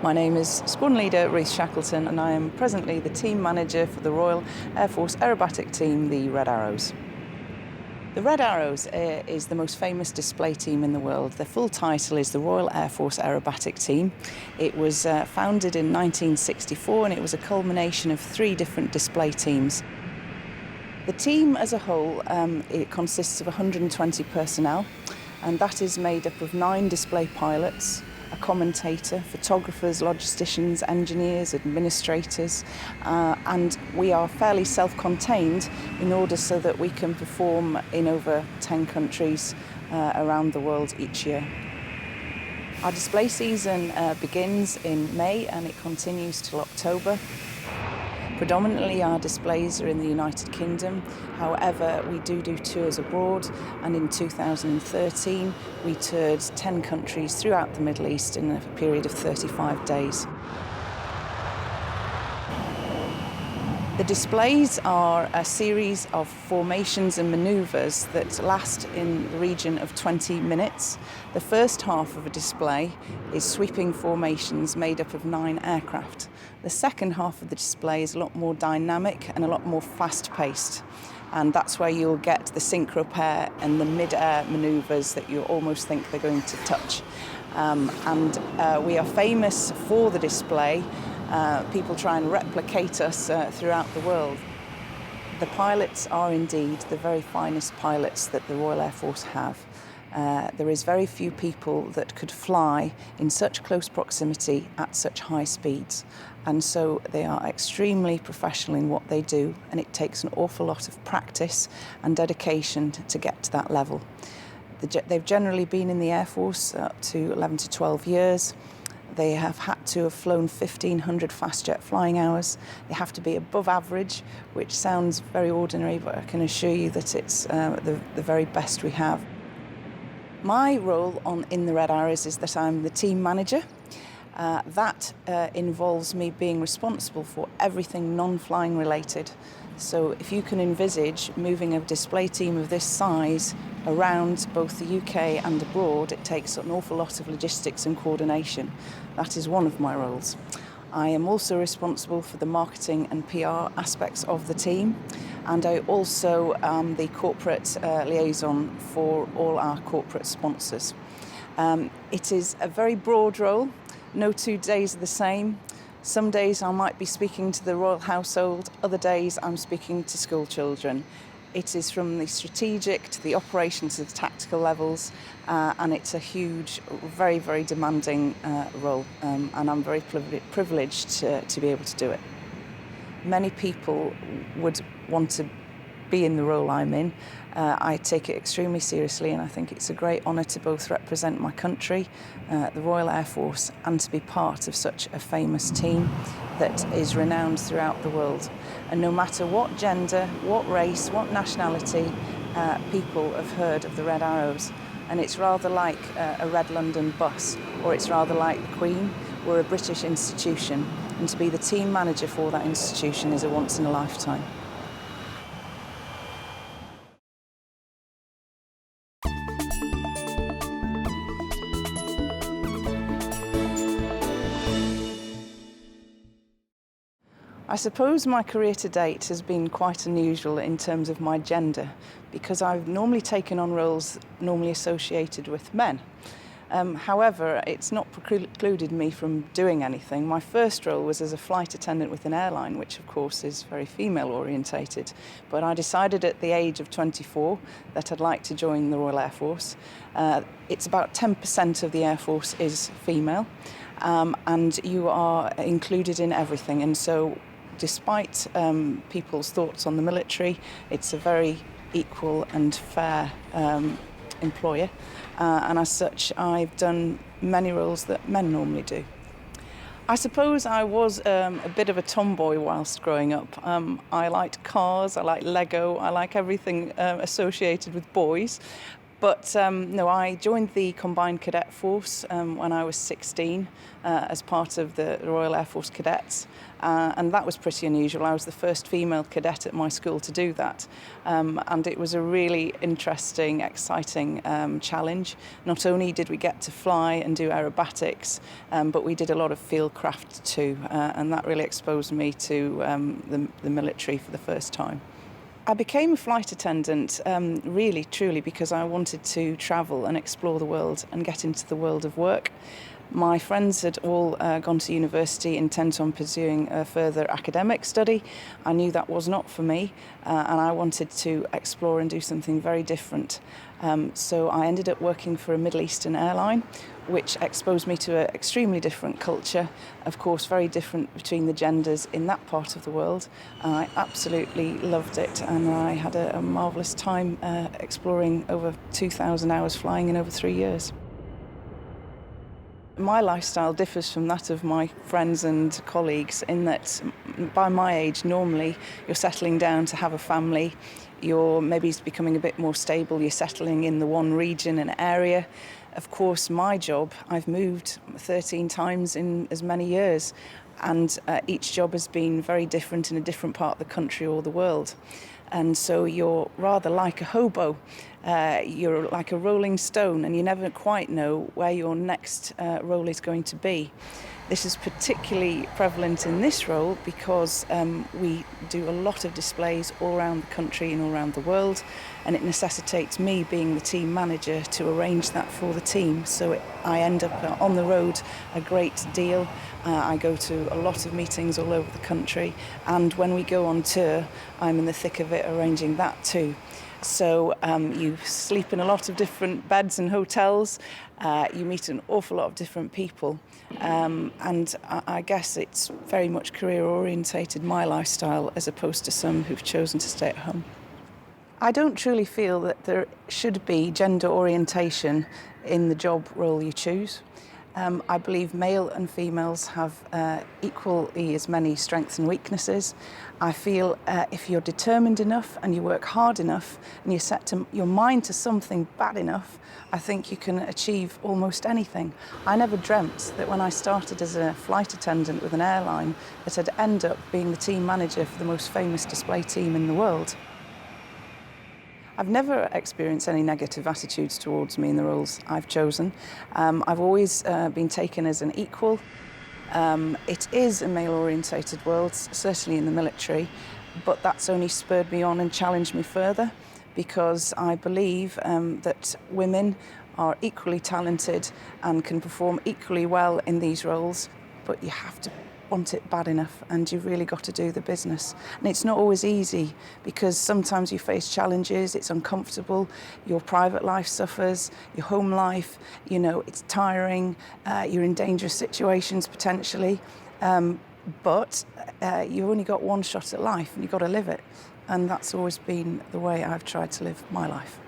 My name is Squadron Leader Ruth Shackleton and I am presently the Team Manager for the Royal Air Force Aerobatic Team, the Red Arrows. The Red Arrows is the most famous display team in the world. Their full title is the Royal Air Force Aerobatic Team. It was founded in 1964 and it was a culmination of 3 different display teams. The team as a whole, it consists of 120 personnel, and that is made up of 9 display pilots, a commentator, photographers, logisticians, engineers, administrators, and we are fairly self-contained in order so that we can perform in over 10 countries around the world each year. Our display season begins in May and it continues till October. Predominantly our displays are in the United Kingdom, however we do tours abroad, and in 2013 we toured 10 countries throughout the Middle East in a period of 35 days. The displays are a series of formations and manoeuvres that last in the region of 20 minutes. The first half of a display is sweeping formations made up of 9 aircraft. The second half of the display is a lot more dynamic and a lot more fast-paced. And that's where you'll get the synchro pair and the mid-air manoeuvres that you almost think they're going to touch. We are famous for the display. People try and replicate us throughout the world. The pilots are indeed the very finest pilots that the Royal Air Force have. There is very few people that could fly in such close proximity at such high speeds. And so they are extremely professional in what they do, and it takes an awful lot of practice and dedication to get to that level. They've generally been in the Air Force up to 11 to 12 years. They have had to have flown 1,500 fast jet flying hours. They have to be above average, which sounds very ordinary, but I can assure you that it's the very best we have. My role in the Red Arrows is that I'm the team manager. That involves me being responsible for everything non-flying related. So if you can envisage moving a display team of this size around both the UK and abroad, it takes an awful lot of logistics and coordination. That is one of my roles. I am also responsible for the marketing and PR aspects of the team, and I also am the corporate liaison for all our corporate sponsors. It is a very broad role. No 2 days are the same. Some days I might be speaking to the royal household, other days I'm speaking to school children. It is from the strategic to the operations to the tactical levels, and it's a huge, very, very demanding role, and I'm very privileged to be able to do it. Many people would want to be in the role I'm in. I take it extremely seriously, and I think it's a great honour to both represent my country, the Royal Air Force, and to be part of such a famous team that is renowned throughout the world. And no matter what gender, what race, what nationality, people have heard of the Red Arrows. And it's rather like a Red London bus, or it's rather like the Queen. We're a British institution, and to be the team manager for that institution is a once in a lifetime. I suppose my career to date has been quite unusual in terms of my gender, because I've normally taken on roles normally associated with men. However, it's not precluded me from doing anything. My first role was as a flight attendant with an airline, which of course is very female orientated. But I decided at the age of 24 that I'd like to join the Royal Air Force. It's about 10% of the Air Force is female, and you are included in everything. And so despite people's thoughts on the military, it's a very equal and fair employer. And as such, I've done many roles that men normally do. I suppose I was a bit of a tomboy whilst growing up. I liked cars, I liked Lego, I like everything associated with boys. But no, I joined the Combined Cadet Force when I was 16 as part of the Royal Air Force Cadets, and that was pretty unusual. I was the first female cadet at my school to do that, and it was a really interesting, exciting challenge. Not only did we get to fly and do aerobatics, but we did a lot of field craft too, and that really exposed me to the military for the first time. I became a flight attendant really, truly, because I wanted to travel and explore the world and get into the world of work. My friends had all gone to university intent on pursuing a further academic study. I knew that was not for me, and I wanted to explore and do something very different. So I ended up working for a Middle Eastern airline, which exposed me to an extremely different culture, of course very different between the genders in that part of the world. I absolutely loved it, and I had a marvellous time exploring over 2,000 hours flying in over 3 years. My lifestyle differs from that of my friends and colleagues in that by my age, normally you're settling down to have a family, you're maybe becoming a bit more stable, you're settling in the one region and area. Of course, my job, I've moved 13 times in as many years, and each job has been very different in a different part of the country or the world. And so you're rather like a hobo. You're like a rolling stone, and you never quite know where your next role is going to be. This is particularly prevalent in this role because we do a lot of displays all around the country and all around the world, and it necessitates me being the team manager to arrange that for the team. So I end up on the road a great deal. I go to a lot of meetings all over the country, and when we go on tour, I'm in the thick of it arranging that too. So you sleep in a lot of different beds and hotels, you meet an awful lot of different people, and I guess it's very much career orientated, my lifestyle, as opposed to some who've chosen to stay at home. I don't truly feel that there should be gender orientation in the job role you choose. I believe male and females have equally as many strengths and weaknesses. I feel if you're determined enough and you work hard enough and you set your mind to something bad enough, I think you can achieve almost anything. I never dreamt that when I started as a flight attendant with an airline that I'd end up being the team manager for the most famous display team in the world. I've never experienced any negative attitudes towards me in the roles I've chosen. I've always been taken as an equal. It is a male-orientated world, certainly in the military, but that's only spurred me on and challenged me further, because I believe that women are equally talented and can perform equally well in these roles, but you have to want it bad enough, and you've really got to do the business. And it's not always easy, because sometimes you face challenges, it's uncomfortable, your private life suffers, your home life, it's tiring, you're in dangerous situations potentially, but you've only got one shot at life and you've got to live it. And that's always been the way I've tried to live my life.